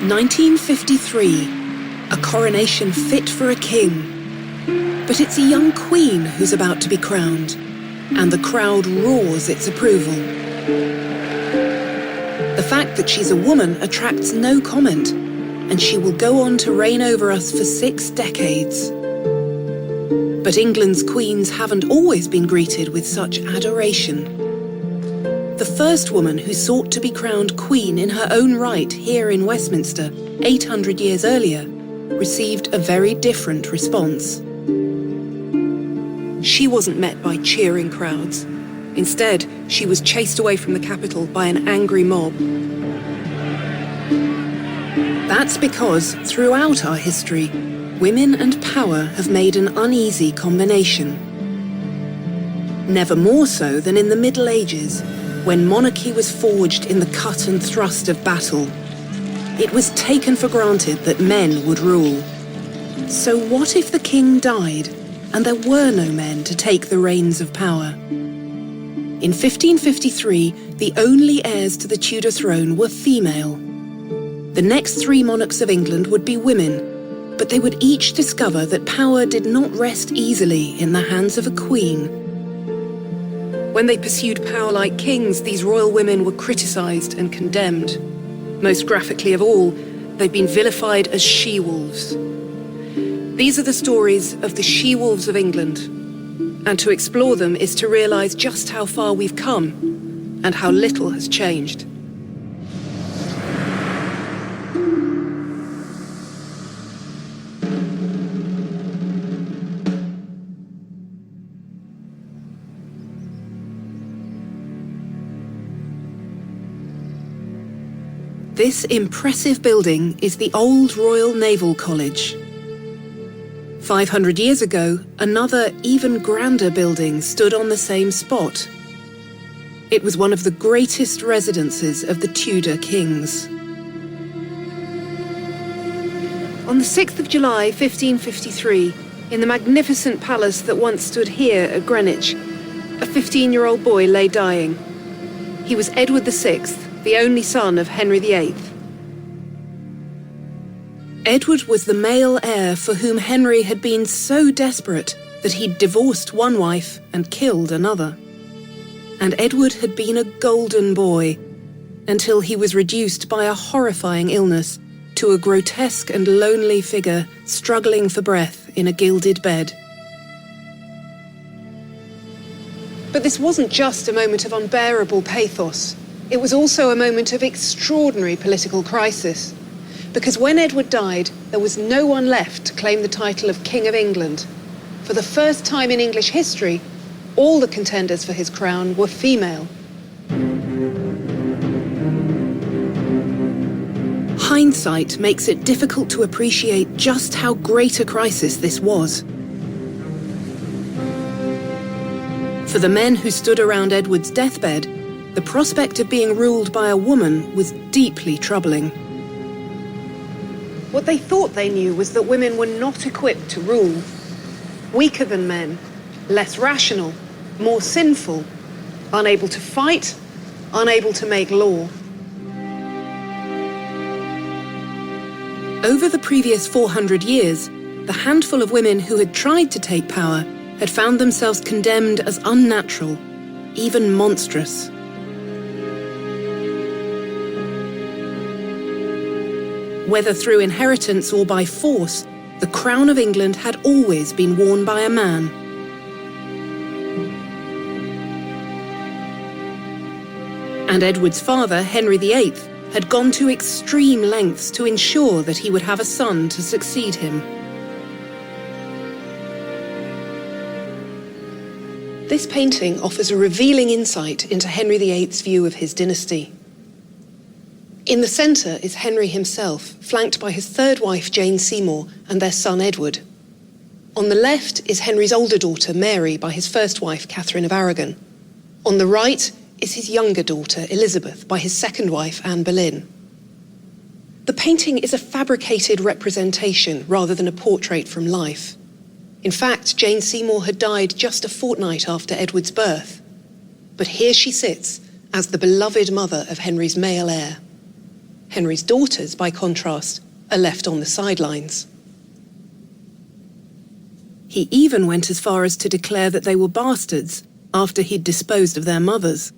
1953, a coronation fit for a king. But it's a young queen who's about to be crowned, and the crowd roars its approval. The fact that she's a woman attracts no comment, and she will go on to reign over us for 6 decades. But England's queens haven't always been greeted with such adoration. The first woman who sought to be crowned queen in her own right here in Westminster 800 years earlier received a very different response. She wasn't met by cheering crowds. Instead, she was chased away from the capital by an angry mob. That's because throughout our history, women and power have made an uneasy combination. Never more so than in the Middle Ages, when monarchy was forged in the cut and thrust of battle. It was taken for granted that men would rule. So what if the king died and there were no men to take the reins of power? In 1553, the only heirs to the Tudor throne were female. The next 3 monarchs of England would be women, but they would each discover that power did not rest easily in the hands of a queen. When they pursued power like kings, these royal women were criticised and condemned. Most graphically of all, they've been vilified as she-wolves. These are the stories of the she-wolves of England, and to explore them is to realise just how far we've come and how little has changed. This impressive building is the old Royal Naval College. 500 years ago, another, even grander building stood on the same spot. It was one of the greatest residences of the Tudor kings. On the 6th of July, 1553, in the magnificent palace that once stood here at Greenwich, a 15-year-old boy lay dying. He was Edward VI, the only son of Henry VIII. Edward was the male heir for whom Henry had been so desperate that he'd divorced one wife and killed another. And Edward had been a golden boy until he was reduced by a horrifying illness to a grotesque and lonely figure struggling for breath in a gilded bed. But this wasn't just a moment of unbearable pathos. It was also a moment of extraordinary political crisis, because when Edward died, there was no one left to claim the title of King of England. For the first time in English history, all the contenders for his crown were female. Hindsight makes it difficult to appreciate just how great a crisis this was. For the men who stood around Edward's deathbed, the prospect of being ruled by a woman was deeply troubling. What they thought they knew was that women were not equipped to rule. Weaker than men, less rational, more sinful, unable to fight, unable to make law. Over the previous 400 years, the handful of women who had tried to take power had found themselves condemned as unnatural, even monstrous. Whether through inheritance or by force, the crown of England had always been worn by a man. And Edward's father, Henry VIII, had gone to extreme lengths to ensure that he would have a son to succeed him. This painting offers a revealing insight into Henry VIII's view of his dynasty. In the centre is Henry himself, flanked by his third wife, Jane Seymour, and their son, Edward. On the left is Henry's older daughter, Mary, by his first wife, Catherine of Aragon. On the right is his younger daughter, Elizabeth, by his second wife, Anne Boleyn. The painting is a fabricated representation rather than a portrait from life. In fact, Jane Seymour had died just a fortnight after Edward's birth. But here she sits as the beloved mother of Henry's male heir. Henry's daughters, by contrast, are left on the sidelines. He even went as far as to declare that they were bastards after he'd disposed of their mothers.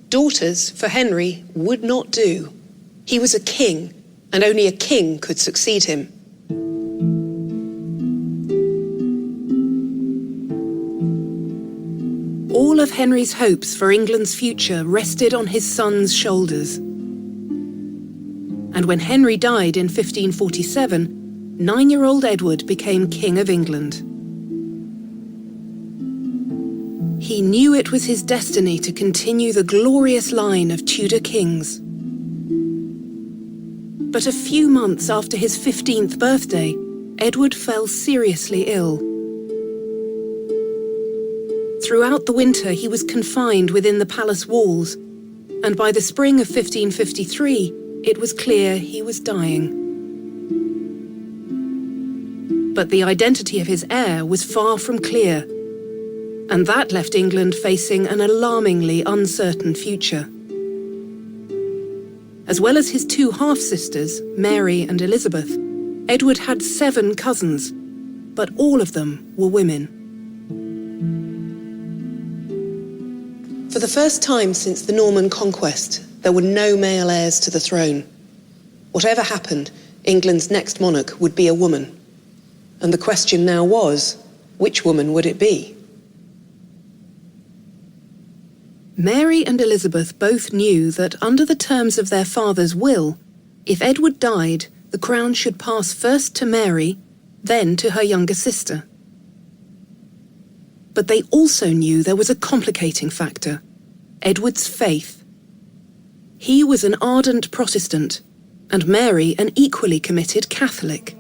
Daughters, for Henry, would not do. He was a king, and only a king could succeed him. All of Henry's hopes for England's future rested on his son's shoulders. And when Henry died in 1547, 9-year-old Edward became King of England. He knew it was his destiny to continue the glorious line of Tudor kings. But a few months after his 15th birthday, Edward fell seriously ill. Throughout the winter, he was confined within the palace walls, and by the spring of 1553, it was clear he was dying. But the identity of his heir was far from clear, and that left England facing an alarmingly uncertain future. As well as his two half-sisters, Mary and Elizabeth, Edward had 7 cousins, but all of them were women. For the first time since the Norman conquest, there were no male heirs to the throne. Whatever happened, England's next monarch would be a woman. And the question now was, which woman would it be? Mary and Elizabeth both knew that under the terms of their father's will, if Edward died, the crown should pass first to Mary, then to her younger sister. But they also knew there was a complicating factor: Edward's faith. He was an ardent Protestant, and Mary an equally committed Catholic.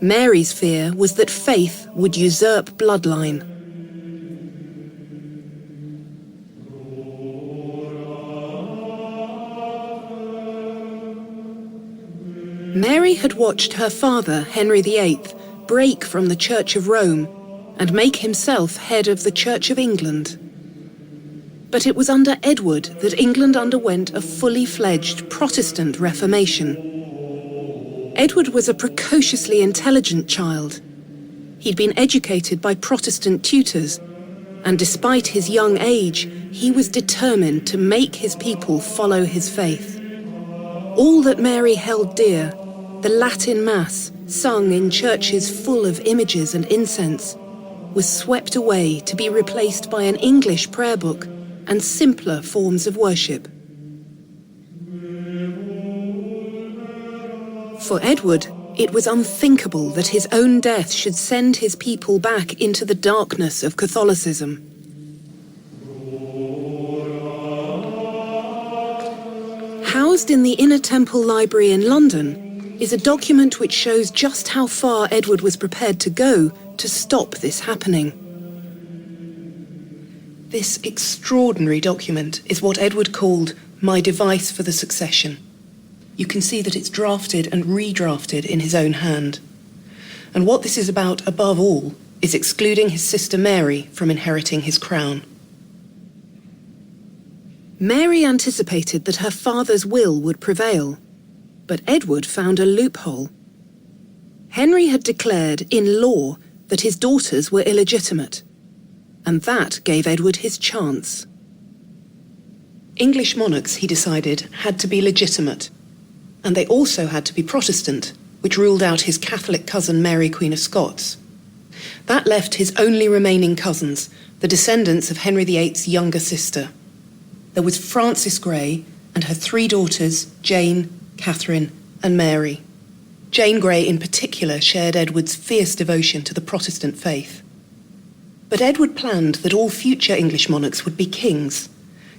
Mary's fear was that faith would usurp bloodline. Mary had watched her father, Henry VIII, break from the Church of Rome and make himself head of the Church of England. But it was under Edward that England underwent a fully fledged Protestant Reformation. Edward was a precociously intelligent child. He'd been educated by Protestant tutors, and despite his young age, he was determined to make his people follow his faith. All that Mary held dear, the Latin Mass, sung in churches full of images and incense, was swept away to be replaced by an English prayer book and simpler forms of worship. For Edward, it was unthinkable that his own death should send his people back into the darkness of Catholicism. Housed in the Inner Temple Library in London is a document which shows just how far Edward was prepared to go to stop this happening. This extraordinary document is what Edward called "my device for the succession." You can see that it's drafted and redrafted in his own hand. And what this is about above all is excluding his sister Mary from inheriting his crown. Mary anticipated that her father's will would prevail, but Edward found a loophole. Henry had declared in law that his daughters were illegitimate, and that gave Edward his chance. English monarchs, he decided, had to be legitimate, and they also had to be Protestant, which ruled out his Catholic cousin Mary, Queen of Scots. That left his only remaining cousins, the descendants of Henry VIII's younger sister. There was Frances Grey and her 3 daughters, Jane, Catherine, and Mary. Jane Grey in particular shared Edward's fierce devotion to the Protestant faith. But Edward planned that all future English monarchs would be kings.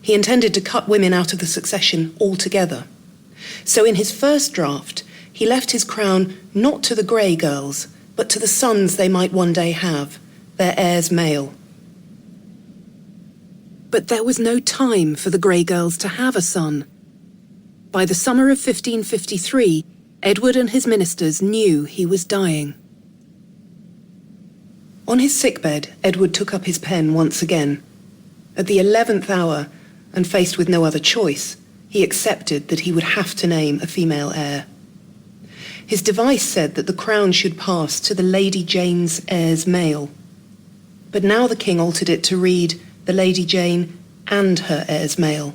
He intended to cut women out of the succession altogether. So in his first draft, he left his crown not to the Grey girls, but to the sons they might one day have, their heirs male. But there was no time for the Grey girls to have a son. By the summer of 1553, Edward and his ministers knew he was dying. On his sickbed, Edward took up his pen once again. At the 11th hour, and faced with no other choice, he accepted that he would have to name a female heir. His device said that the crown should pass to the Lady Jane's heirs male. But now the king altered it to read the Lady Jane and her heirs male.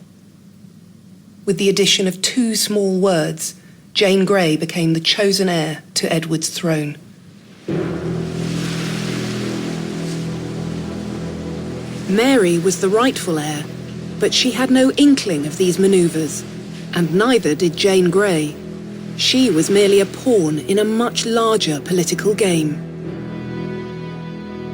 With the addition of 2 small words, Jane Grey became the chosen heir to Edward's throne. Mary was the rightful heir, but she had no inkling of these manoeuvres, and neither did Jane Grey. She was merely a pawn in a much larger political game.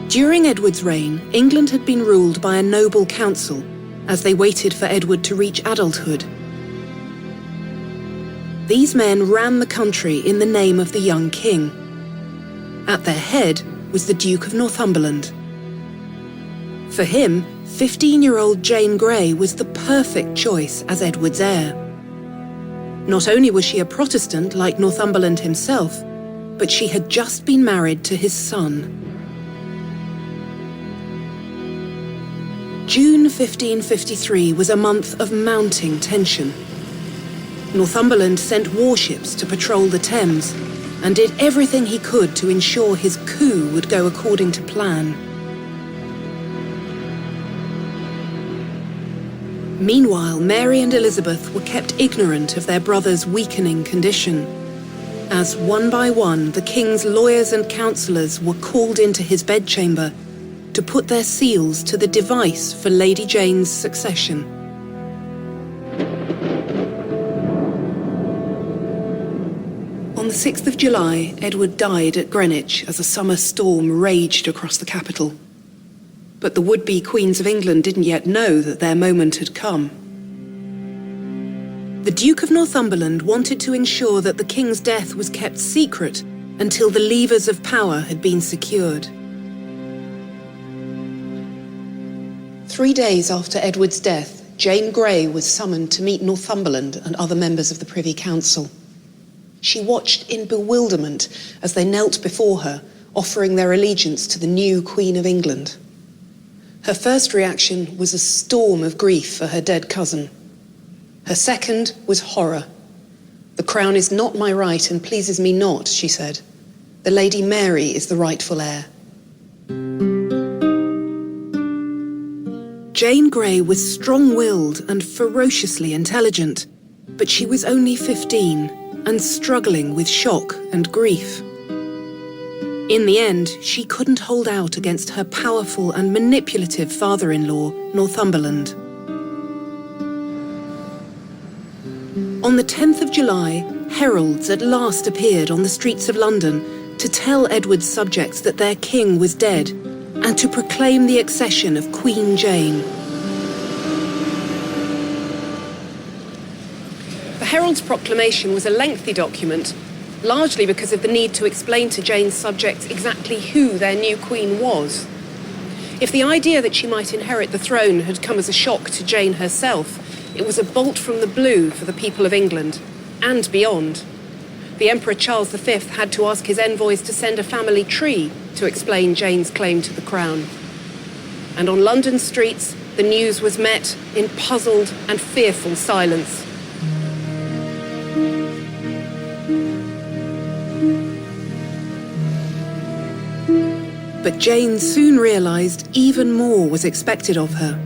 During Edward's reign, England had been ruled by a noble council as they waited for Edward to reach adulthood. These men ran the country in the name of the young king. At their head was the Duke of Northumberland. For him, 15-year-old Jane Grey was the perfect choice as Edward's heir. Not only was she a Protestant like Northumberland himself, but she had just been married to his son. June 1553 was a month of mounting tension. Northumberland sent warships to patrol the Thames and did everything he could to ensure his coup would go according to plan. Meanwhile, Mary and Elizabeth were kept ignorant of their brother's weakening condition, as one by one the king's lawyers and counsellors were called into his bedchamber to put their seals to the device for Lady Jane's succession. On the 6th of July, Edward died at Greenwich as a summer storm raged across the capital. But the would-be Queens of England didn't yet know that their moment had come. The Duke of Northumberland wanted to ensure that the king's death was kept secret until the levers of power had been secured. 3 days after Edward's death, Jane Grey was summoned to meet Northumberland and other members of the Privy Council. She watched in bewilderment as they knelt before her, offering their allegiance to the new Queen of England. Her first reaction was a storm of grief for her dead cousin. Her second was horror. "The crown is not my right and pleases me not," she said. "The Lady Mary is the rightful heir." Jane Grey was strong-willed and ferociously intelligent, but she was only 15 and struggling with shock and grief. In the end, she couldn't hold out against her powerful and manipulative father-in-law, Northumberland. On the 10th of July, heralds at last appeared on the streets of London to tell Edward's subjects that their king was dead and to proclaim the accession of Queen Jane. The herald's proclamation was a lengthy document, largely because of the need to explain to Jane's subjects exactly who their new queen was. If the idea that she might inherit the throne had come as a shock to Jane herself, it was a bolt from the blue for the people of England, and beyond. The Emperor Charles V had to ask his envoys to send a family tree to explain Jane's claim to the crown. And on London streets, the news was met in puzzled and fearful silence. But Jane soon realised even more was expected of her.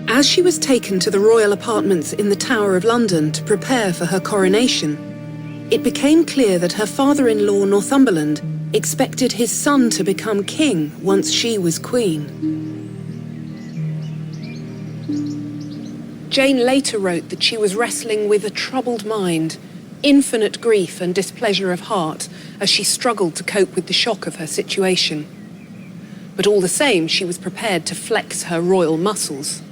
As she was taken to the royal apartments in the Tower of London to prepare for her coronation, it became clear that her father-in-law Northumberland expected his son to become king once she was queen. Jane later wrote that she was wrestling with a troubled mind, infinite grief and displeasure of heart as she struggled to cope with the shock of her situation. But all the same, she was prepared to flex her royal muscles.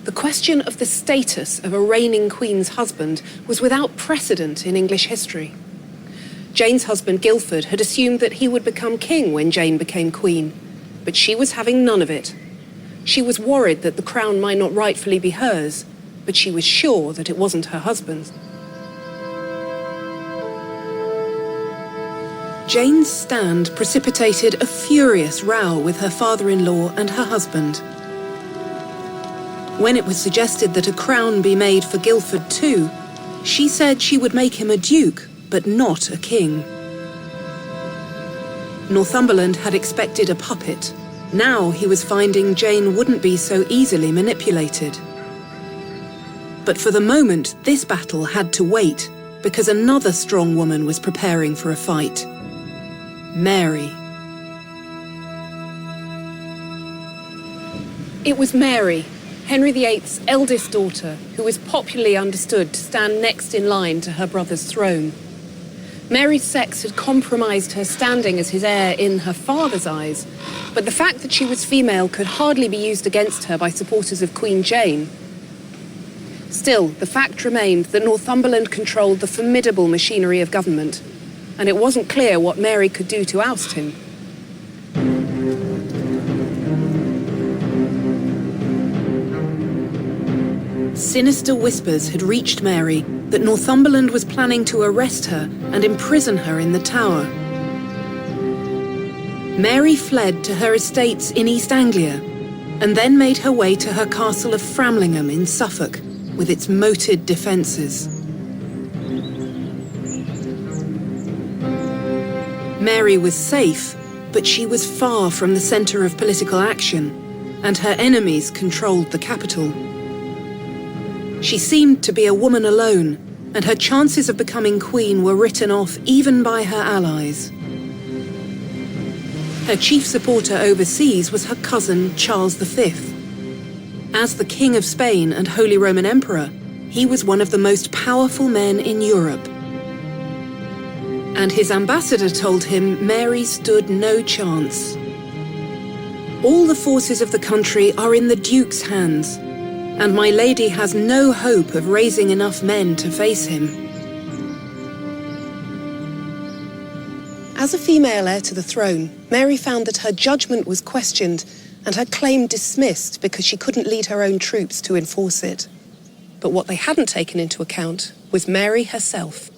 The question of the status of a reigning queen's husband was without precedent in English history. Jane's husband Guildford had assumed that he would become king when Jane became queen, but she was having none of it. She was worried that the crown might not rightfully be hers, but she was sure that it wasn't her husband's. Jane's stand precipitated a furious row with her father-in-law and her husband. When it was suggested that a crown be made for Guildford too, she said she would make him a duke, but not a king. Northumberland had expected a puppet. Now he was finding Jane wouldn't be so easily manipulated. But for the moment, this battle had to wait, because another strong woman was preparing for a fight. Mary. It was Mary, Henry VIII's eldest daughter, who was popularly understood to stand next in line to her brother's throne. Mary's sex had compromised her standing as his heir in her father's eyes, but the fact that she was female could hardly be used against her by supporters of Queen Jane. Still, the fact remained that Northumberland controlled the formidable machinery of government, and it wasn't clear what Mary could do to oust him. Sinister whispers had reached Mary that Northumberland was planning to arrest her and imprison her in the Tower. Mary fled to her estates in East Anglia and then made her way to her castle of Framlingham in Suffolk with its moated defences. Mary was safe, but she was far from the centre of political action, and her enemies controlled the capital. She seemed to be a woman alone, and her chances of becoming queen were written off even by her allies. Her chief supporter overseas was her cousin Charles V. As the King of Spain and Holy Roman Emperor, he was one of the most powerful men in Europe. And his ambassador told him Mary stood no chance. All the forces of the country are in the Duke's hands, and my lady has no hope of raising enough men to face him. As a female heir to the throne, Mary found that her judgment was questioned and her claim dismissed because she couldn't lead her own troops to enforce it. But what they hadn't taken into account was Mary herself.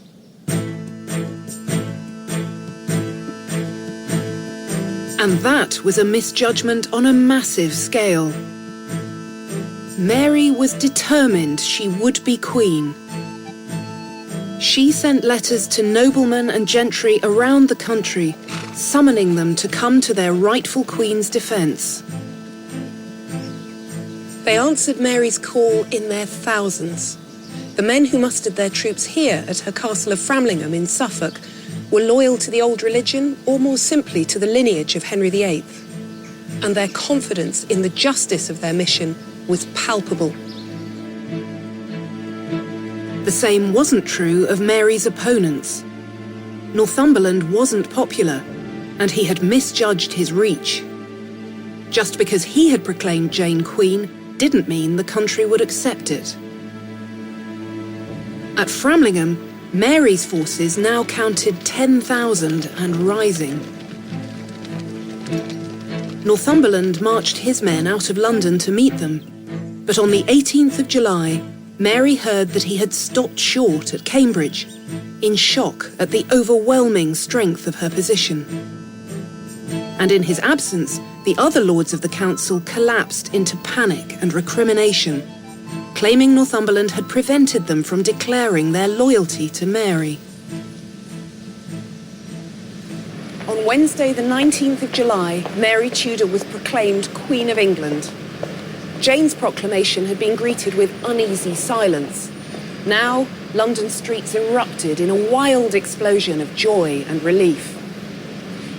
And that was a misjudgment on a massive scale. Mary was determined she would be queen. She sent letters to noblemen and gentry around the country, summoning them to come to their rightful queen's defence. They answered Mary's call in their thousands. The men who mustered their troops here at her castle of Framlingham in Suffolk were loyal to the old religion, or more simply to the lineage of Henry VIII. And their confidence in the justice of their mission was palpable. The same wasn't true of Mary's opponents. Northumberland wasn't popular, and he had misjudged his reach. Just because he had proclaimed Jane queen didn't mean the country would accept it. At Framlingham, Mary's forces now counted 10,000 and rising. Northumberland marched his men out of London to meet them, but on the 18th of July, Mary heard that he had stopped short at Cambridge, in shock at the overwhelming strength of her position. And in his absence, the other lords of the council collapsed into panic and recrimination, claiming Northumberland had prevented them from declaring their loyalty to Mary. On Wednesday, the 19th of July, Mary Tudor was proclaimed Queen of England. Jane's proclamation had been greeted with uneasy silence. Now, London streets erupted in a wild explosion of joy and relief.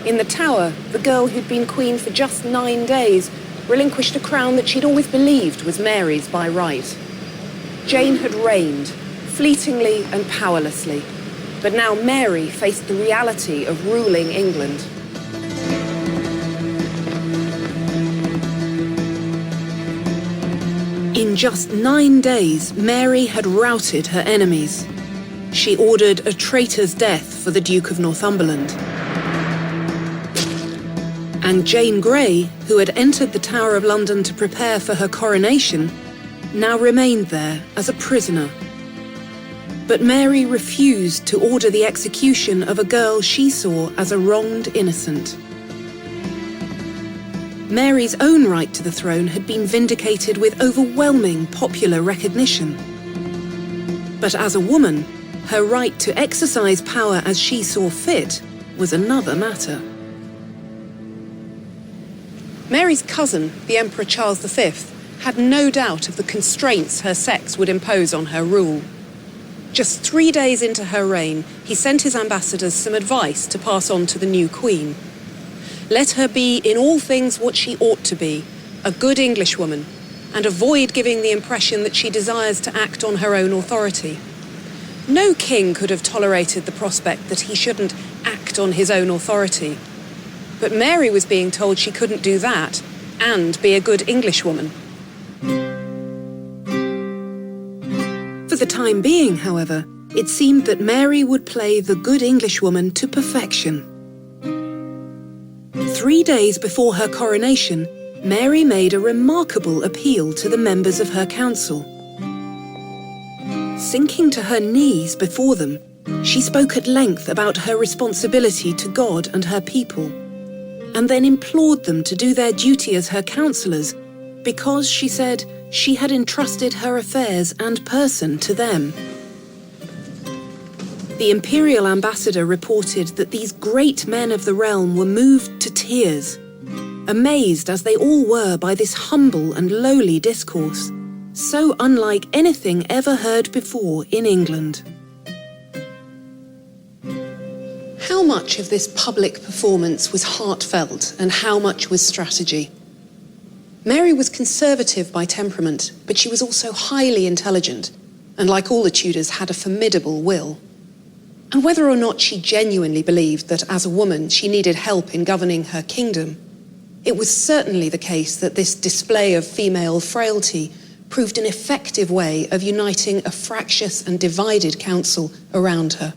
In the Tower, the girl who'd been queen for just 9 days relinquished a crown that she'd always believed was Mary's by right. Jane had reigned, fleetingly and powerlessly, but now Mary faced the reality of ruling England. In just 9 days, Mary had routed her enemies. She ordered a traitor's death for the Duke of Northumberland. And Jane Grey, who had entered the Tower of London to prepare for her coronation, now remained there as a prisoner. But Mary refused to order the execution of a girl she saw as a wronged innocent. Mary's own right to the throne had been vindicated with overwhelming popular recognition. But as a woman, her right to exercise power as she saw fit was another matter. Mary's cousin, the Emperor Charles V, had no doubt of the constraints her sex would impose on her rule. Just 3 days into her reign, he sent his ambassadors some advice to pass on to the new queen. Let her be in all things what she ought to be, a good Englishwoman, and avoid giving the impression that she desires to act on her own authority. No king could have tolerated the prospect that he shouldn't act on his own authority. But Mary was being told she couldn't do that and be a good Englishwoman. For the time being, however, it seemed that Mary would play the good Englishwoman to perfection. 3 days before her coronation, Mary made a remarkable appeal to the members of her council. Sinking to her knees before them, she spoke at length about her responsibility to God and her people, and then implored them to do their duty as her councillors because, she said, she had entrusted her affairs and person to them. The imperial ambassador reported that these great men of the realm were moved to tears, amazed as they all were by this humble and lowly discourse, so unlike anything ever heard before in England. How much of this public performance was heartfelt and how much was strategy? Mary was conservative by temperament, but she was also highly intelligent, and like all the Tudors, had a formidable will. And whether or not she genuinely believed that as a woman she needed help in governing her kingdom, it was certainly the case that this display of female frailty proved an effective way of uniting a fractious and divided council around her.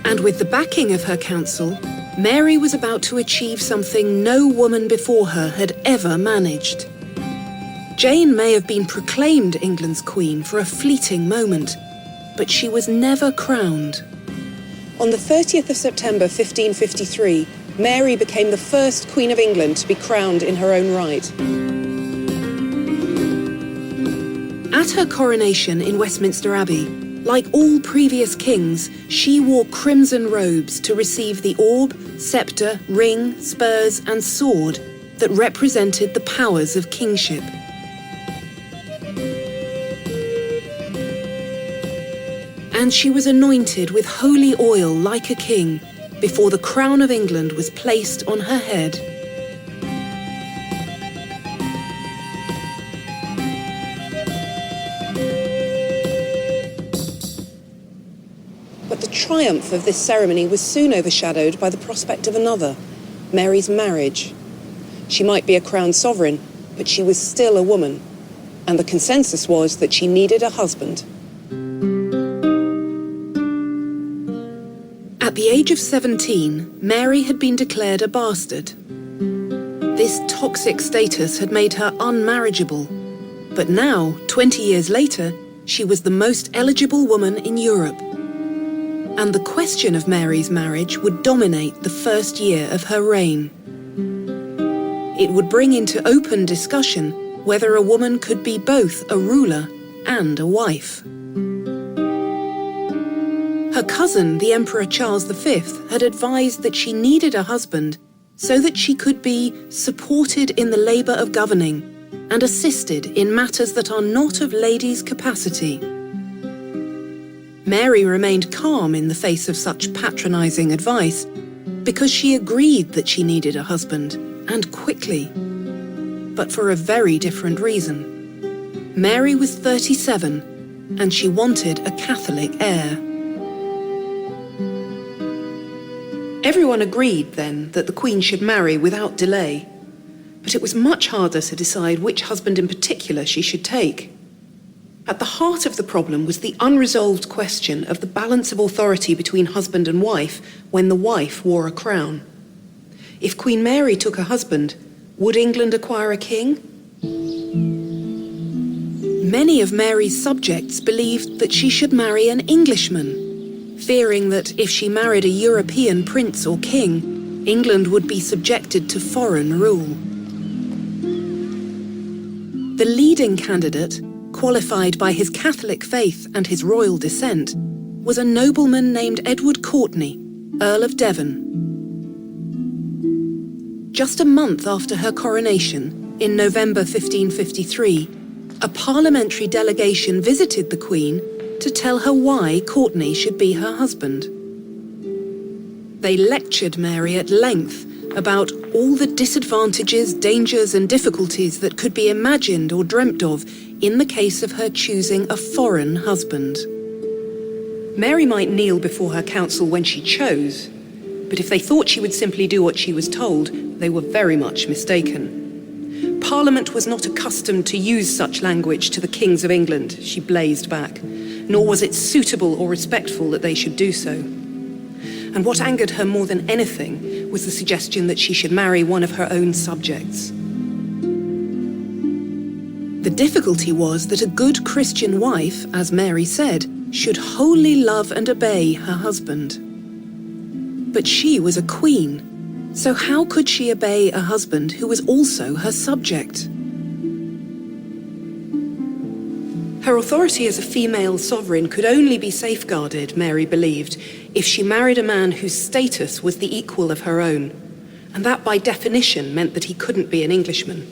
And with the backing of her council, Mary was about to achieve something no woman before her had ever managed. Jane may have been proclaimed England's queen for a fleeting moment, but she was never crowned. On the 30th of September 1553, Mary became the first Queen of England to be crowned in her own right. At her coronation in Westminster Abbey, like all previous kings, she wore crimson robes to receive the orb, sceptre, ring, spurs, and sword that represented the powers of kingship. And she was anointed with holy oil like a king before the crown of England was placed on her head. But the triumph of this ceremony was soon overshadowed by the prospect of another, Mary's marriage. She might be a crowned sovereign, but she was still a woman, and the consensus was that she needed a husband. At the age of 17, Mary had been declared a bastard. This toxic status had made her unmarriageable, but now, 20 years later, she was the most eligible woman in Europe. And the question of Mary's marriage would dominate the first year of her reign. It would bring into open discussion whether a woman could be both a ruler and a wife. Her cousin, the Emperor Charles V, had advised that she needed a husband so that she could be supported in the labour of governing and assisted in matters that are not of ladies' capacity. Mary remained calm in the face of such patronising advice because she agreed that she needed a husband, and quickly. But for a very different reason. Mary was 37, and she wanted a Catholic heir. Everyone agreed then that the Queen should marry without delay, but it was much harder to decide which husband in particular she should take. At the heart of the problem was the unresolved question of the balance of authority between husband and wife when the wife wore a crown. If Queen Mary took a husband, would England acquire a king? Many of Mary's subjects believed that she should marry an Englishman. fearing that if she married a European prince or king, England would be subjected to foreign rule. The leading candidate, qualified by his Catholic faith and his royal descent, was a nobleman named Edward Courtenay, Earl of Devon. Just a month after her coronation, in November 1553, a parliamentary delegation visited the Queen to tell her why Courtenay should be her husband. They lectured Mary at length about all the disadvantages, dangers and difficulties that could be imagined or dreamt of in the case of her choosing a foreign husband. Mary might kneel before her council when she chose, but if they thought she would simply do what she was told, they were very much mistaken. Parliament was not accustomed to use such language to the kings of England, she blazed back, nor was it suitable or respectful that they should do so. And what angered her more than anything was the suggestion that she should marry one of her own subjects. The difficulty was that a good Christian wife, as Mary said, should wholly love and obey her husband. But she was a queen, so how could she obey a husband who was also her subject? Her authority as a female sovereign could only be safeguarded, Mary believed, if she married a man whose status was the equal of her own, and that by definition meant that he couldn't be an Englishman.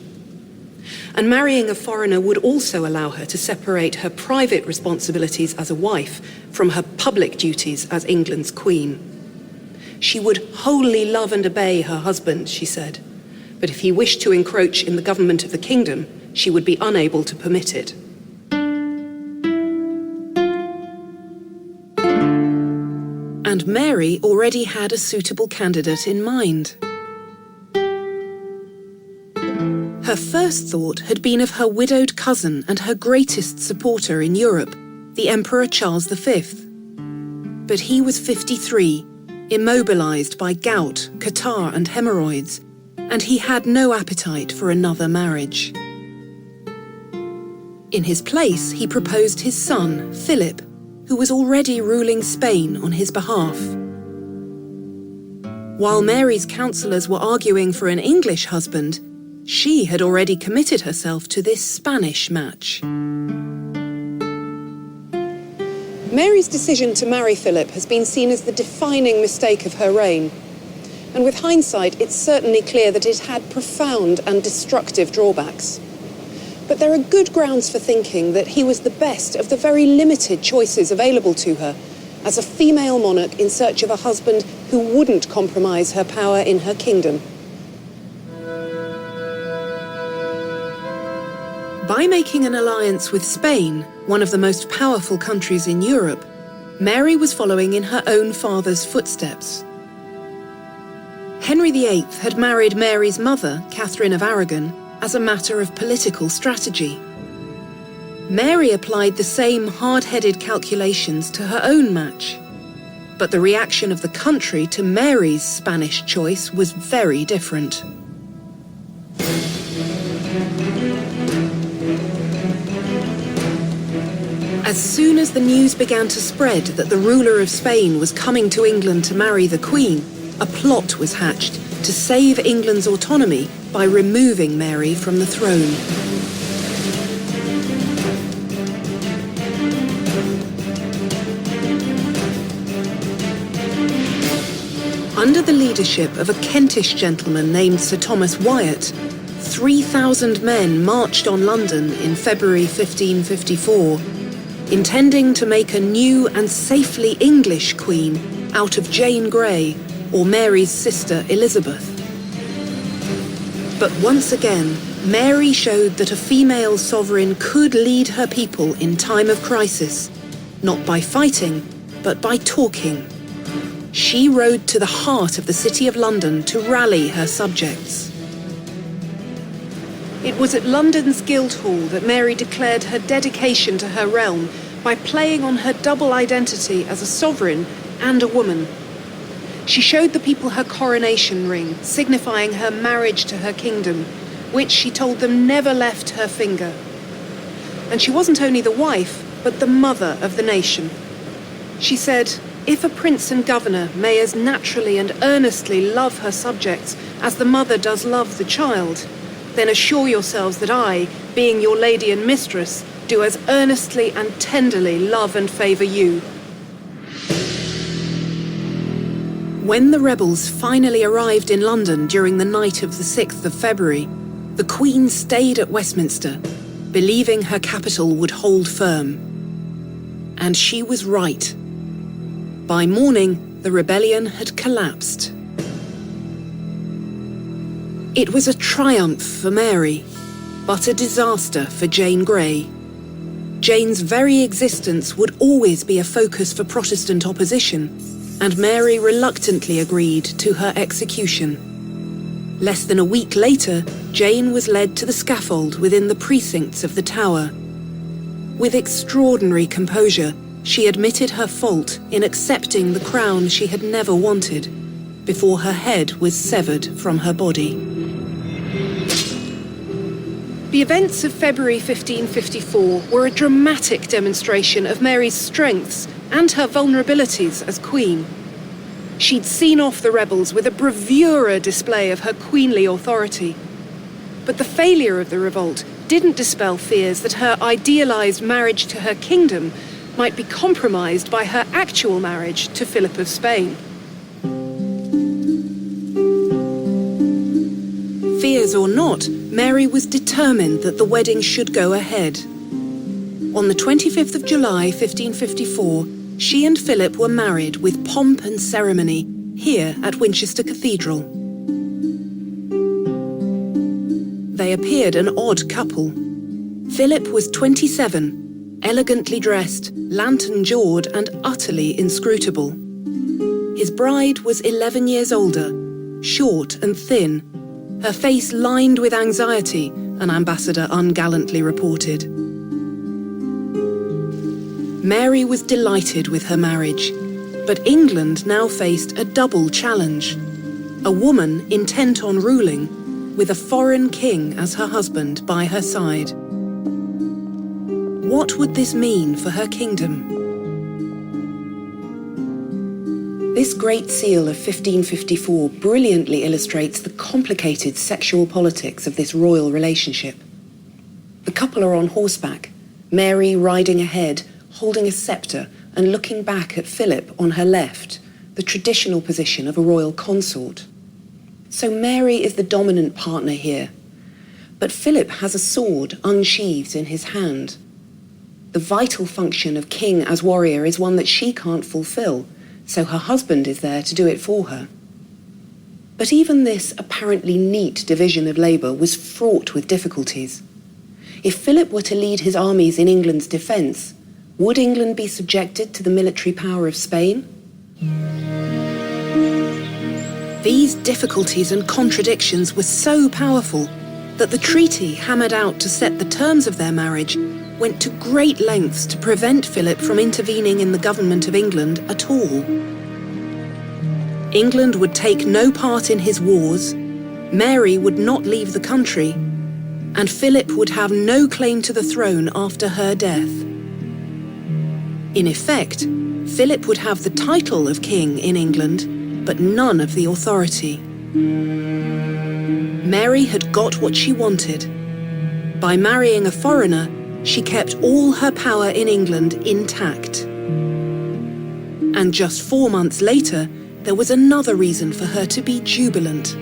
And marrying a foreigner would also allow her to separate her private responsibilities as a wife from her public duties as England's queen. She would wholly love and obey her husband, she said, but if he wished to encroach in the government of the kingdom, she would be unable to permit it. And Mary already had a suitable candidate in mind. Her first thought had been of her widowed cousin and her greatest supporter in Europe, the Emperor Charles V. But he was 53, immobilized by gout, catarrh and hemorrhoids, and he had no appetite for another marriage. In his place, he proposed his son, Philip, who was already ruling Spain on his behalf. While Mary's counsellors were arguing for an English husband, she had already committed herself to this Spanish match. Mary's decision to marry Philip has been seen as the defining mistake of her reign. And with hindsight, it's certainly clear that it had profound and destructive drawbacks. But there are good grounds for thinking that he was the best of the very limited choices available to her as a female monarch in search of a husband who wouldn't compromise her power in her kingdom. By making an alliance with Spain, one of the most powerful countries in Europe, Mary was following in her own father's footsteps. Henry VIII had married Mary's mother, Catherine of Aragon, as a matter of political strategy. Mary applied the same hard-headed calculations to her own match. But the reaction of the country to Mary's Spanish choice was very different. As soon as the news began to spread that the ruler of Spain was coming to England to marry the Queen, a plot was hatched to save England's autonomy by removing Mary from the throne. Under the leadership of a Kentish gentleman named Sir Thomas Wyatt, 3,000 men marched on London in February 1554, intending to make a new and safely English queen out of Jane Grey, or Mary's sister Elizabeth. But once again, Mary showed that a female sovereign could lead her people in time of crisis, not by fighting, but by talking. She rode to the heart of the City of London to rally her subjects. It was at London's Guildhall that Mary declared her dedication to her realm by playing on her double identity as a sovereign and a woman. She showed the people her coronation ring, signifying her marriage to her kingdom, which she told them never left her finger. And she wasn't only the wife, but the mother of the nation. She said, If a prince and governor may as naturally and earnestly love her subjects as the mother does love the child, then assure yourselves that I, being your lady and mistress, do as earnestly and tenderly love and favour you. When the rebels finally arrived in London during the night of the 6th of February, the Queen stayed at Westminster, believing her capital would hold firm. And she was right. By morning, the rebellion had collapsed. It was a triumph for Mary, but a disaster for Jane Grey. Jane's very existence would always be a focus for Protestant opposition, and Mary reluctantly agreed to her execution. Less than a week later, Jane was led to the scaffold within the precincts of the Tower. With extraordinary composure, she admitted her fault in accepting the crown she had never wanted, before her head was severed from her body. The events of February 1554 were a dramatic demonstration of Mary's strengths and her vulnerabilities as queen. She'd seen off the rebels with a bravura display of her queenly authority. But the failure of the revolt didn't dispel fears that her idealised marriage to her kingdom might be compromised by her actual marriage to Philip of Spain. Fears or not, Mary was determined that the wedding should go ahead. On the 25th of July 1554, she and Philip were married with pomp and ceremony here at Winchester Cathedral. They appeared an odd couple. Philip was 27, elegantly dressed, lantern-jawed and utterly inscrutable. His bride was 11 years older, short and thin, her face lined with anxiety, an ambassador ungallantly reported. Mary was delighted with her marriage, but England now faced a double challenge. A woman intent on ruling, with a foreign king as her husband by her side. What would this mean for her kingdom? This Great Seal of 1554 brilliantly illustrates the complicated sexual politics of this royal relationship. The couple are on horseback, Mary riding ahead, holding a scepter and looking back at Philip on her left, the traditional position of a royal consort. So Mary is the dominant partner here, but Philip has a sword unsheathed in his hand. The vital function of king as warrior is one that she can't fulfill, so her husband is there to do it for her. But even this apparently neat division of labour was fraught with difficulties. If Philip were to lead his armies in England's defence, would England be subjected to the military power of Spain? These difficulties and contradictions were so powerful that the treaty hammered out to set the terms of their marriage went to great lengths to prevent Philip from intervening in the government of England at all. England would take no part in his wars, Mary would not leave the country, and Philip would have no claim to the throne after her death. In effect, Philip would have the title of king in England, but none of the authority. Mary had got what she wanted. By marrying a foreigner, she kept all her power in England intact. And just 4 months later, there was another reason for her to be jubilant.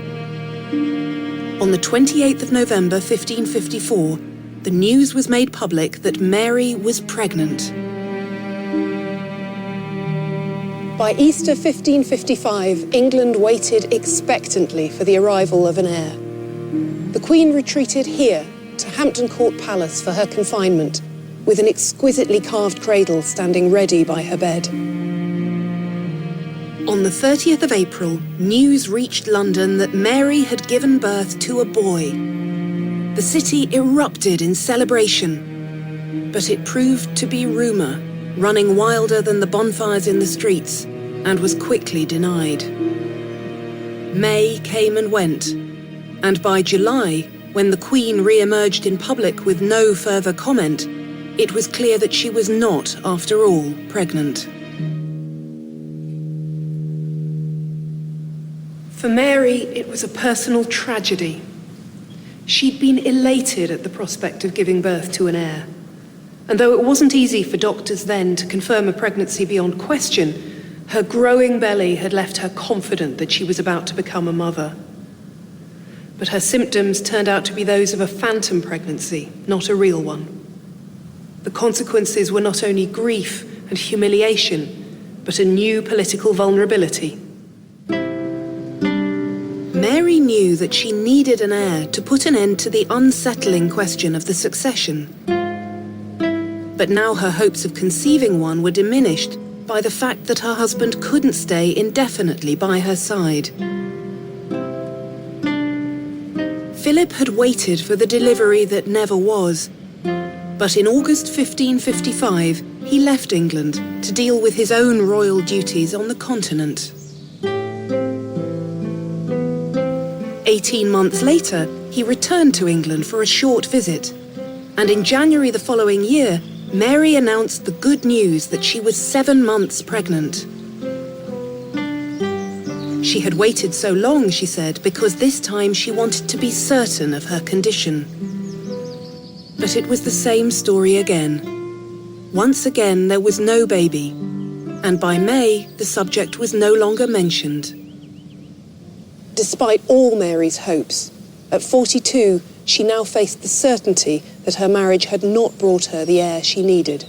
On the 28th of November 1554, the news was made public that Mary was pregnant. By Easter 1555, England waited expectantly for the arrival of an heir. The Queen retreated here to Hampton Court Palace for her confinement, with an exquisitely carved cradle standing ready by her bed. On the 30th of April, news reached London that Mary had given birth to a boy. The city erupted in celebration, but it proved to be rumour, running wilder than the bonfires in the streets, and was quickly denied. May came and went, and by July, when the Queen re-emerged in public with no further comment, it was clear that she was not, after all, pregnant. For Mary, it was a personal tragedy. She'd been elated at the prospect of giving birth to an heir. And though it wasn't easy for doctors then to confirm a pregnancy beyond question, her growing belly had left her confident that she was about to become a mother. But her symptoms turned out to be those of a phantom pregnancy, not a real one. The consequences were not only grief and humiliation, but a new political vulnerability. Mary knew that she needed an heir to put an end to the unsettling question of the succession. But now her hopes of conceiving one were diminished by the fact that her husband couldn't stay indefinitely by her side. Philip had waited for the delivery that never was, but in August 1555 he left England to deal with his own royal duties on the continent. 18 months later, he returned to England for a short visit, and in January the following year, Mary announced the good news that she was 7 months pregnant. She had waited so long, she said, because this time she wanted to be certain of her condition. But it was the same story again. Once again, there was no baby, and by May, the subject was no longer mentioned. Despite all Mary's hopes, at 42, she now faced the certainty that her marriage had not brought her the heir she needed.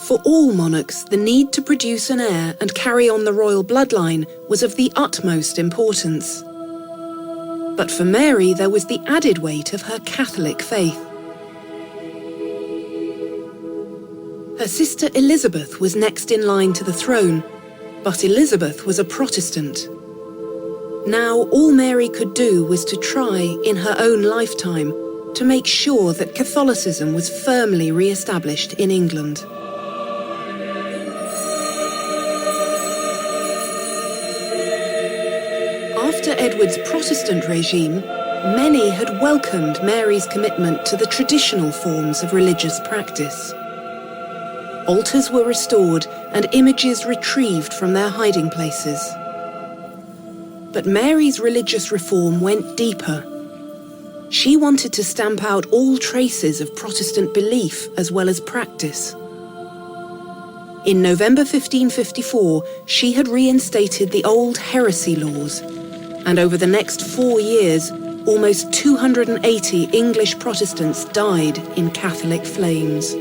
For all monarchs, the need to produce an heir and carry on the royal bloodline was of the utmost importance. But for Mary, there was the added weight of her Catholic faith. Her sister Elizabeth was next in line to the throne, but Elizabeth was a Protestant. Now, all Mary could do was to try, in her own lifetime, to make sure that Catholicism was firmly re-established in England. After Edward's Protestant regime, many had welcomed Mary's commitment to the traditional forms of religious practice. Altars were restored and images retrieved from their hiding places. But Mary's religious reform went deeper. She wanted to stamp out all traces of Protestant belief as well as practice. In November 1554, she had reinstated the old heresy laws, and over the next 4 years, almost 280 English Protestants died in Catholic flames.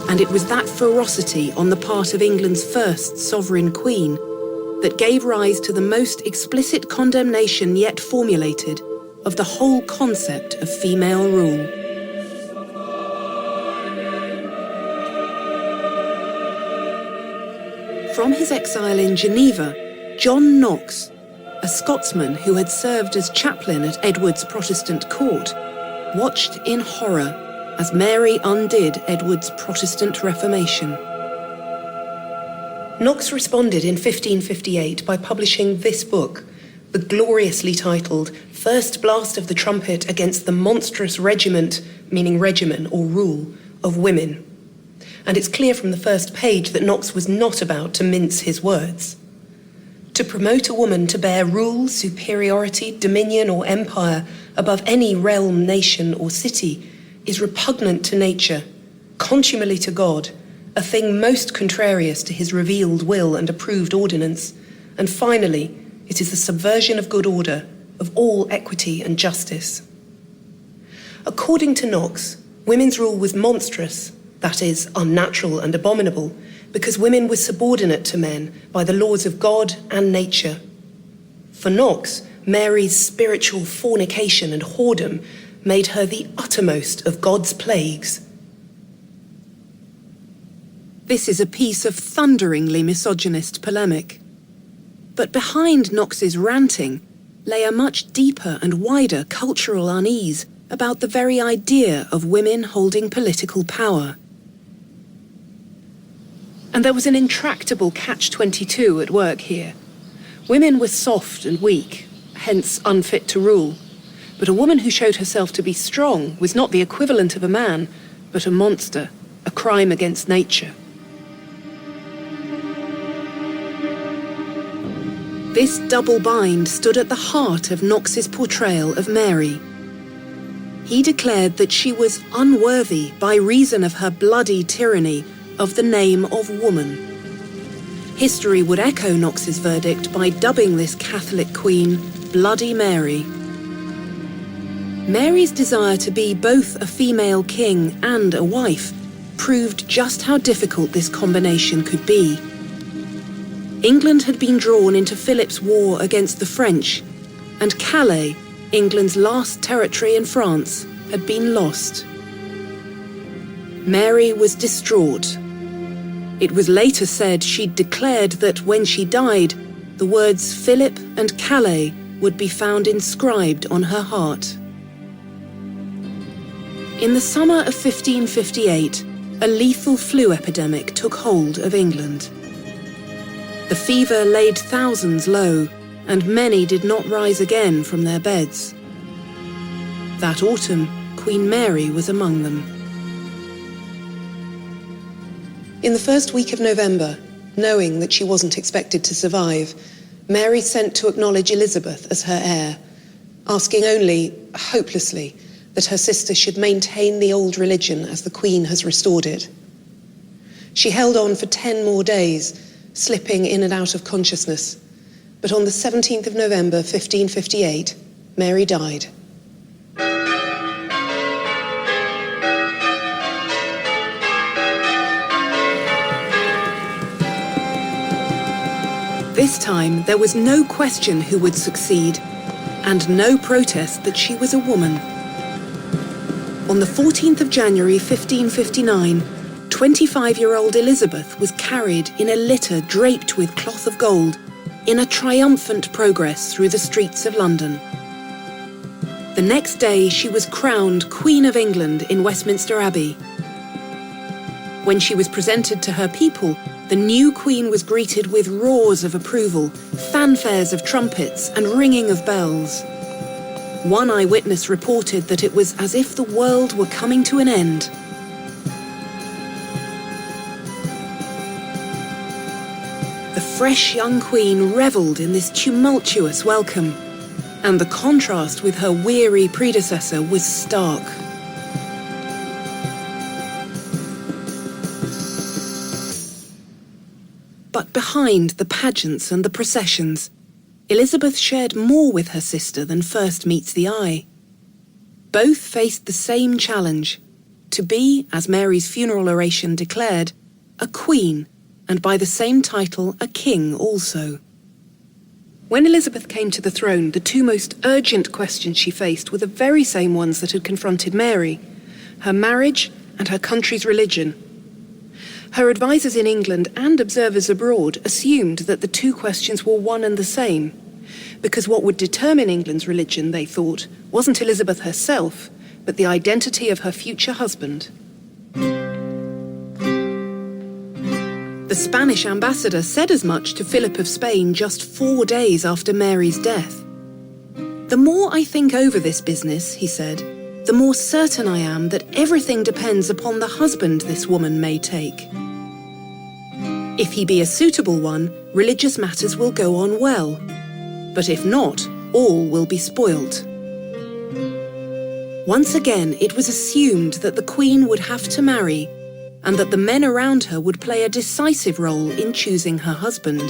And it was that ferocity on the part of England's first sovereign queen that gave rise to the most explicit condemnation yet formulated of the whole concept of female rule. From his exile in Geneva, John Knox, a Scotsman who had served as chaplain at Edward's Protestant court, watched in horror as Mary undid Edward's Protestant Reformation. Knox responded in 1558 by publishing this book, the gloriously titled First Blast of the Trumpet Against the Monstrous Regiment, meaning regimen or rule, of Women. And it's clear from the first page that Knox was not about to mince his words. To promote a woman to bear rule, superiority, dominion or empire above any realm, nation or city is repugnant to nature, contumely to God, a thing most contrarious to his revealed will and approved ordinance, and finally, it is the subversion of good order, of all equity and justice. According to Knox, women's rule was monstrous, that is, unnatural and abominable, because women were subordinate to men by the laws of God and nature. For Knox, Mary's spiritual fornication and whoredom made her the uttermost of God's plagues. This is a piece of thunderingly misogynist polemic. But behind Knox's ranting lay a much deeper and wider cultural unease about the very idea of women holding political power. And there was an intractable catch-22 at work here. Women were soft and weak, hence unfit to rule. But a woman who showed herself to be strong was not the equivalent of a man, but a monster, a crime against nature. This double bind stood at the heart of Knox's portrayal of Mary. He declared that she was unworthy by reason of her bloody tyranny of the name of woman. History would echo Knox's verdict by dubbing this Catholic queen Bloody Mary. Mary's desire to be both a female king and a wife proved just how difficult this combination could be. England had been drawn into Philip's war against the French, and Calais, England's last territory in France, had been lost. Mary was distraught. It was later said she'd declared that when she died, the words Philip and Calais would be found inscribed on her heart. In the summer of 1558, a lethal flu epidemic took hold of England. The fever laid thousands low, and many did not rise again from their beds. That autumn, Queen Mary was among them. In the first week of November, knowing that she wasn't expected to survive, Mary sent to acknowledge Elizabeth as her heir, asking only, hopelessly, that her sister should maintain the old religion as the Queen has restored it. She held on for 10 more days, slipping in and out of consciousness, but on the 17th of November 1558, Mary died. This time, there was no question who would succeed, and no protest that she was a woman. On the 14th of January 1559, 25-year-old Elizabeth was carried in a litter draped with cloth of gold in a triumphant progress through the streets of London. The next day, she was crowned Queen of England in Westminster Abbey. When she was presented to her people, the new queen was greeted with roars of approval, fanfares of trumpets, and ringing of bells. One eyewitness reported that it was as if the world were coming to an end. The fresh young queen revelled in this tumultuous welcome, and the contrast with her weary predecessor was stark. But behind the pageants and the processions, Elizabeth shared more with her sister than first meets the eye. Both faced the same challenge, to be, as Mary's funeral oration declared, a queen, and by the same title, a king also. When Elizabeth came to the throne, the two most urgent questions she faced were the very same ones that had confronted Mary: her marriage and her country's religion. Her advisers in England and observers abroad assumed that the two questions were one and the same, because what would determine England's religion, they thought, wasn't Elizabeth herself, but the identity of her future husband. The Spanish ambassador said as much to Philip of Spain just 4 days after Mary's death. "The more I think over this business," he said, "the more certain I am that everything depends upon the husband this woman may take. If he be a suitable one, religious matters will go on well. But if not, all will be spoilt." Once again, it was assumed that the Queen would have to marry, and that the men around her would play a decisive role in choosing her husband.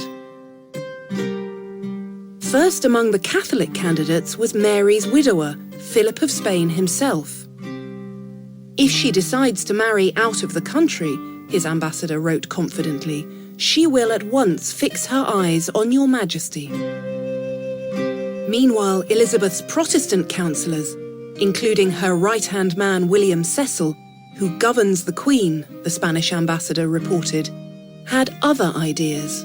First among the Catholic candidates was Mary's widower, Philip of Spain himself. "If she decides to marry out of the country," his ambassador wrote confidently, "she will at once fix her eyes on your Majesty." Meanwhile, Elizabeth's Protestant councillors, including her right-hand man William Cecil, who governs the Queen, the Spanish ambassador reported, had other ideas.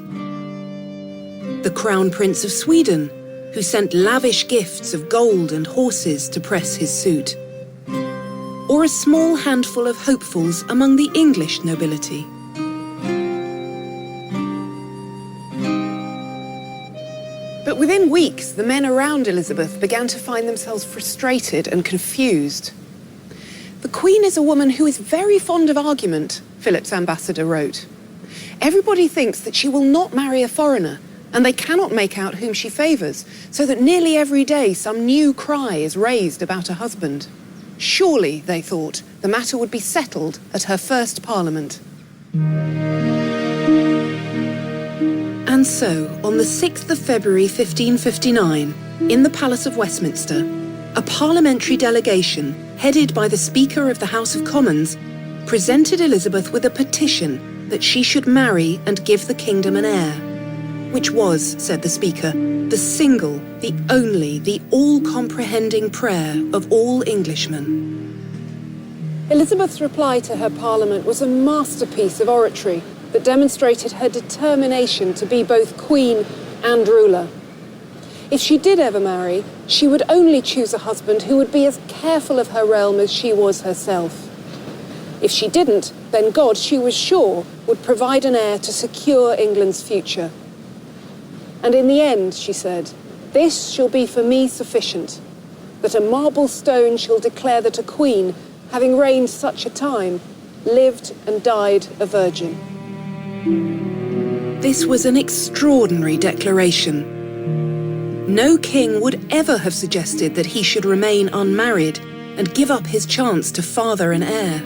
The Crown Prince of Sweden, who sent lavish gifts of gold and horses to press his suit. Or a small handful of hopefuls among the English nobility. But within weeks, the men around Elizabeth began to find themselves frustrated and confused. "The Queen is a woman who is very fond of argument," Philip's ambassador wrote. "Everybody thinks that she will not marry a foreigner, and they cannot make out whom she favours, so that nearly every day some new cry is raised about her husband. Surely, they thought, the matter would be settled at her first Parliament." And so, on the 6th of February 1559, in the Palace of Westminster, a parliamentary delegation, headed by the Speaker of the House of Commons, presented Elizabeth with a petition that she should marry and give the kingdom an heir, which was, said the Speaker, the single, the only, the all-comprehending prayer of all Englishmen. Elizabeth's reply to her Parliament was a masterpiece of oratory that demonstrated her determination to be both queen and ruler. If she did ever marry, she would only choose a husband who would be as careful of her realm as she was herself. If she didn't, then God, she was sure, would provide an heir to secure England's future. "And in the end," she said, "this shall be for me sufficient, that a marble stone shall declare that a queen, having reigned such a time, lived and died a virgin." This was an extraordinary declaration. No king would ever have suggested that he should remain unmarried and give up his chance to father an heir.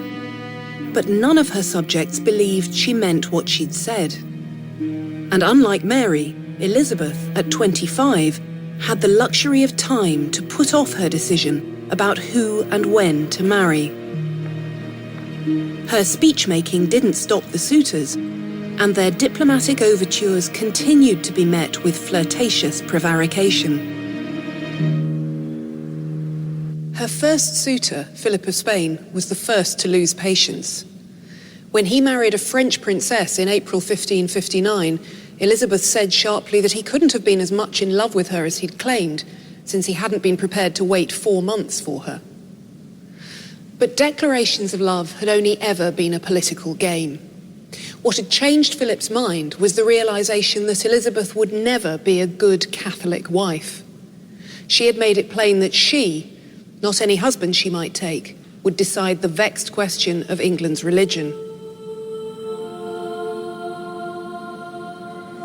But none of her subjects believed she meant what she'd said. And unlike Mary, Elizabeth, at 25, had the luxury of time to put off her decision about who and when to marry. Her speech-making didn't stop the suitors, and their diplomatic overtures continued to be met with flirtatious prevarication. Her first suitor, Philip of Spain, was the first to lose patience. When he married a French princess in April 1559, Elizabeth said sharply that he couldn't have been as much in love with her as he'd claimed, since he hadn't been prepared to wait 4 months for her. But declarations of love had only ever been a political game. What had changed Philip's mind was the realization that Elizabeth would never be a good Catholic wife. She had made it plain that she, not any husband she might take, would decide the vexed question of England's religion.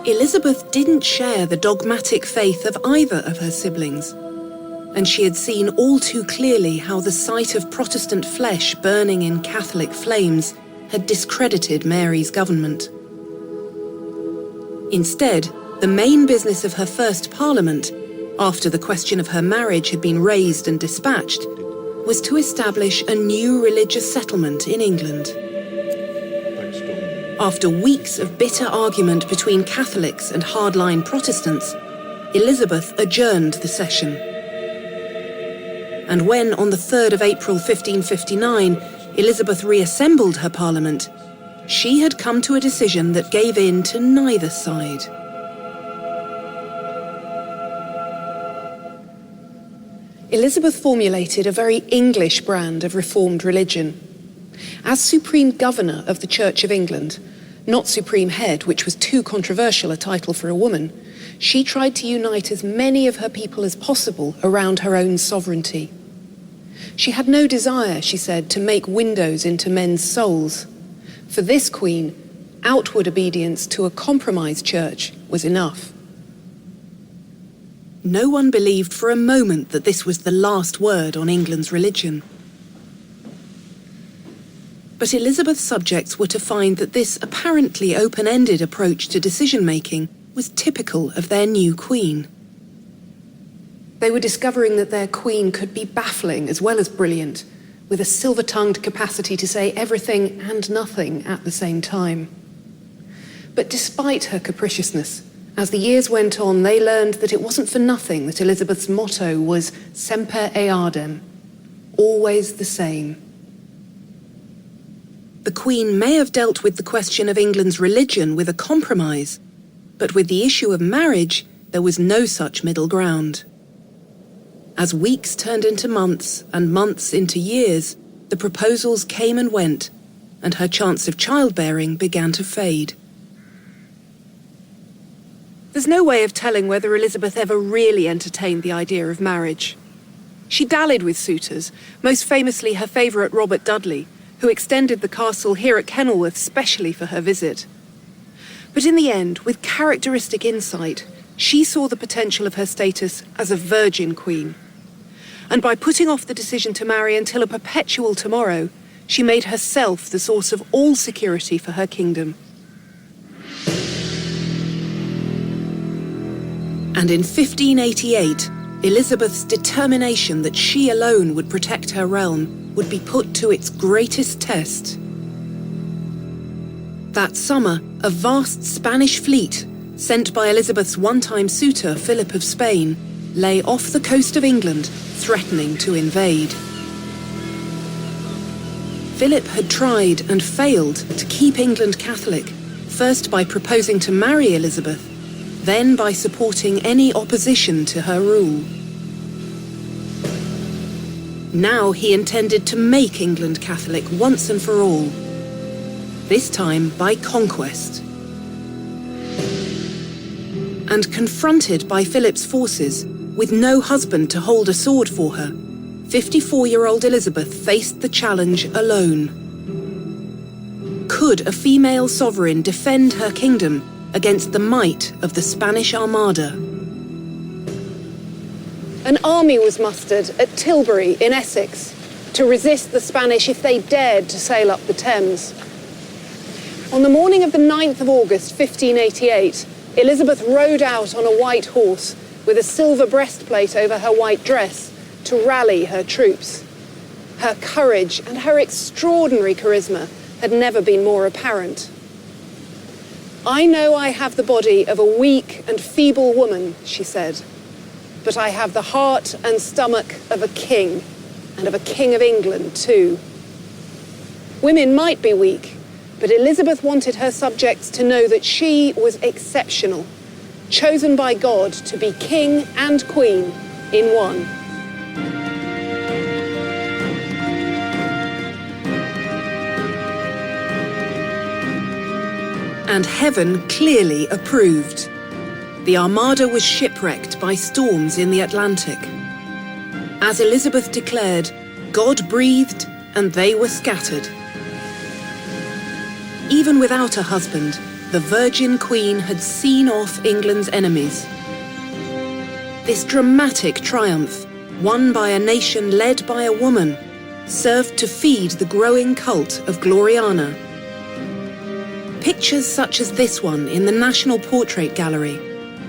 Elizabeth didn't share the dogmatic faith of either of her siblings, and she had seen all too clearly how the sight of Protestant flesh burning in Catholic flames had discredited Mary's government. Instead, the main business of her first Parliament, after the question of her marriage had been raised and dispatched, was to establish a new religious settlement in England. After weeks of bitter argument between Catholics and hardline Protestants, Elizabeth adjourned the session. And when, on the 3rd of April 1559, Elizabeth reassembled her Parliament, she had come to a decision that gave in to neither side. Elizabeth formulated a very English brand of reformed religion. As Supreme Governor of the Church of England, not Supreme Head, which was too controversial a title for a woman, she tried to unite as many of her people as possible around her own sovereignty. She had no desire, she said, to make windows into men's souls. For this queen, outward obedience to a compromised church was enough. No one believed for a moment that this was the last word on England's religion. But Elizabeth's subjects were to find that this apparently open-ended approach to decision-making was typical of their new queen. They were discovering that their queen could be baffling as well as brilliant, with a silver-tongued capacity to say everything and nothing at the same time. But despite her capriciousness, as the years went on, they learned that it wasn't for nothing that Elizabeth's motto was Semper Eadem, always the same. The Queen may have dealt with the question of England's religion with a compromise, but with the issue of marriage, there was no such middle ground. As weeks turned into months and months into years, the proposals came and went, and her chance of childbearing began to fade. There's no way of telling whether Elizabeth ever really entertained the idea of marriage. She dallied with suitors, most famously her favourite Robert Dudley, who extended the castle here at Kenilworth specially for her visit. But in the end, with characteristic insight, she saw the potential of her status as a virgin queen. And by putting off the decision to marry until a perpetual tomorrow, she made herself the source of all security for her kingdom. And in 1588, Elizabeth's determination that she alone would protect her realm would be put to its greatest test. That summer, a vast Spanish fleet, sent by Elizabeth's one-time suitor, Philip of Spain, lay off the coast of England, threatening to invade. Philip had tried and failed to keep England Catholic, first by proposing to marry Elizabeth, then by supporting any opposition to her rule. Now he intended to make England Catholic once and for all, this time by conquest. And confronted by Philip's forces, with no husband to hold a sword for her, 54-year-old Elizabeth faced the challenge alone. Could a female sovereign defend her kingdom against the might of the Spanish Armada? An army was mustered at Tilbury in Essex to resist the Spanish if they dared to sail up the Thames. On the morning of the 9th of August, 1588, Elizabeth rode out on a white horse with a silver breastplate over her white dress to rally her troops. Her courage and her extraordinary charisma had never been more apparent. "I know I have the body of a weak and feeble woman," she said, "but I have the heart and stomach of a king, and of a king of England too." Women might be weak, but Elizabeth wanted her subjects to know that she was exceptional, chosen by God to be king and queen in one. And heaven clearly approved. The Armada was shipwrecked by storms in the Atlantic. As Elizabeth declared, God breathed and they were scattered. Even without a husband, the Virgin Queen had seen off England's enemies. This dramatic triumph, won by a nation led by a woman, served to feed the growing cult of Gloriana. Pictures such as this one in the National Portrait Gallery,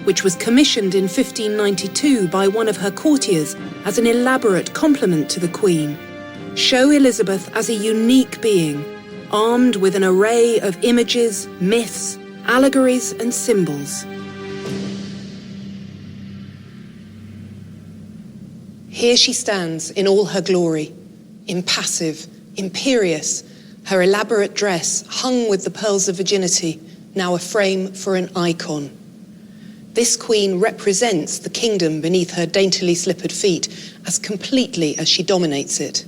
which was commissioned in 1592 by one of her courtiers as an elaborate compliment to the Queen, show Elizabeth as a unique being, armed with an array of images, myths, allegories and symbols. Here she stands in all her glory, impassive, imperious, her elaborate dress hung with the pearls of virginity, now a frame for an icon. This queen represents the kingdom beneath her daintily slippered feet as completely as she dominates it.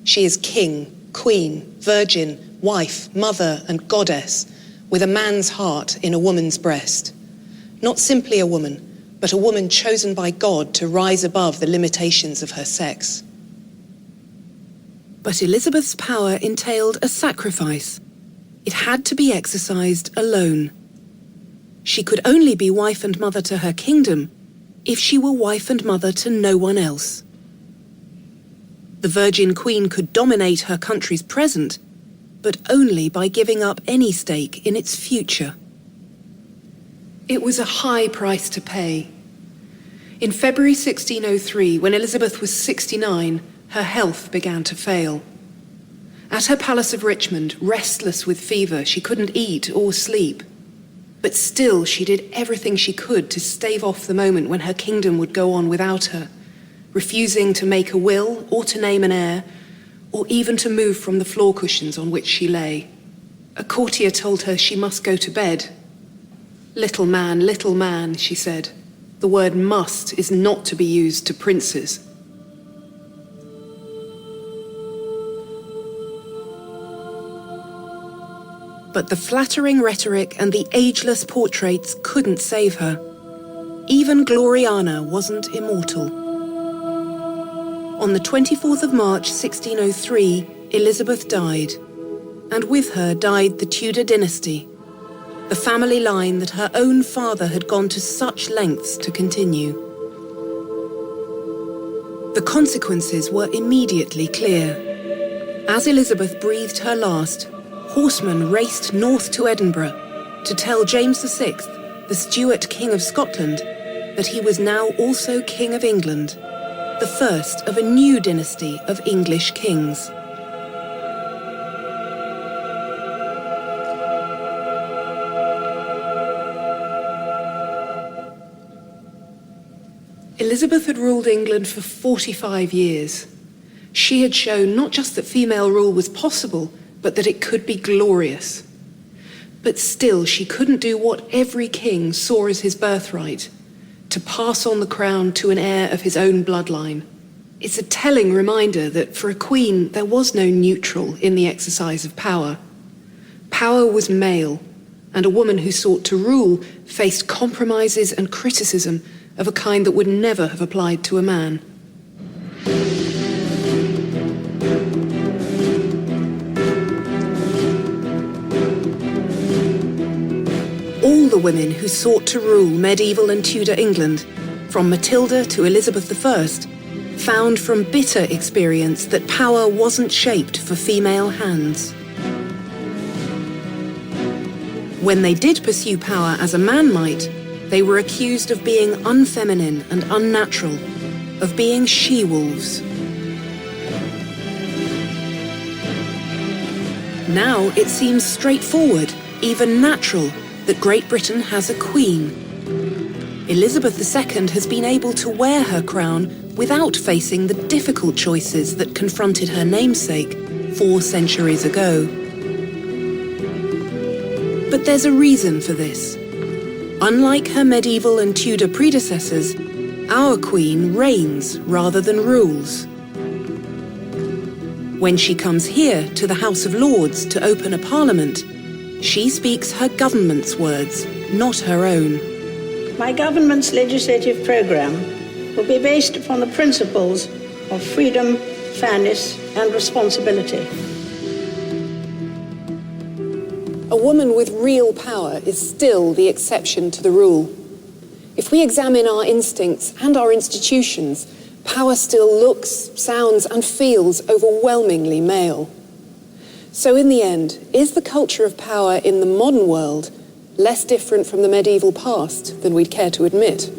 She is king, queen, virgin, wife, mother and goddess, with a man's heart in a woman's breast. Not simply a woman, but a woman chosen by God to rise above the limitations of her sex. But Elizabeth's power entailed a sacrifice. It had to be exercised alone. She could only be wife and mother to her kingdom if she were wife and mother to no one else. The Virgin Queen could dominate her country's present, but only by giving up any stake in its future. It was a high price to pay. In February 1603, when Elizabeth was 69, her health began to fail. At her palace of Richmond, restless with fever, she couldn't eat or sleep. But still, she did everything she could to stave off the moment when her kingdom would go on without her, refusing to make a will or to name an heir, or even to move from the floor cushions on which she lay. A courtier told her she must go to bed. Little man," she said. "The word must is not to be used to princes." But the flattering rhetoric and the ageless portraits couldn't save her. Even Gloriana wasn't immortal. On the 24th of March 1603, Elizabeth died, and with her died the Tudor dynasty, the family line that her own father had gone to such lengths to continue. The consequences were immediately clear. As Elizabeth breathed her last, horsemen raced north to Edinburgh to tell James VI, the Stuart King of Scotland, that he was now also King of England, the first of a new dynasty of English kings. Elizabeth had ruled England for 45 years. She had shown not just that female rule was possible, but that it could be glorious. But still, she couldn't do what every king saw as his birthright, to pass on the crown to an heir of his own bloodline. It's a telling reminder that for a queen, there was no neutral in the exercise of power. Power was male, and a woman who sought to rule faced compromises and criticism of a kind that would never have applied to a man. All the women who sought to rule medieval and Tudor England, from Matilda to Elizabeth I, found from bitter experience that power wasn't shaped for female hands. When they did pursue power as a man might, they were accused of being unfeminine and unnatural, of being she-wolves. Now it seems straightforward, even natural, that Great Britain has a queen. Elizabeth II has been able to wear her crown without facing the difficult choices that confronted her namesake 4 centuries ago. But there's a reason for this. Unlike her medieval and Tudor predecessors, our Queen reigns rather than rules. When she comes here to the House of Lords to open a parliament, she speaks her government's words, not her own. My government's legislative programme will be based upon the principles of freedom, fairness and responsibility. A woman with real power is still the exception to the rule. If we examine our instincts and our institutions, power still looks, sounds, and feels overwhelmingly male. So in the end, is the culture of power in the modern world less different from the medieval past than we'd care to admit?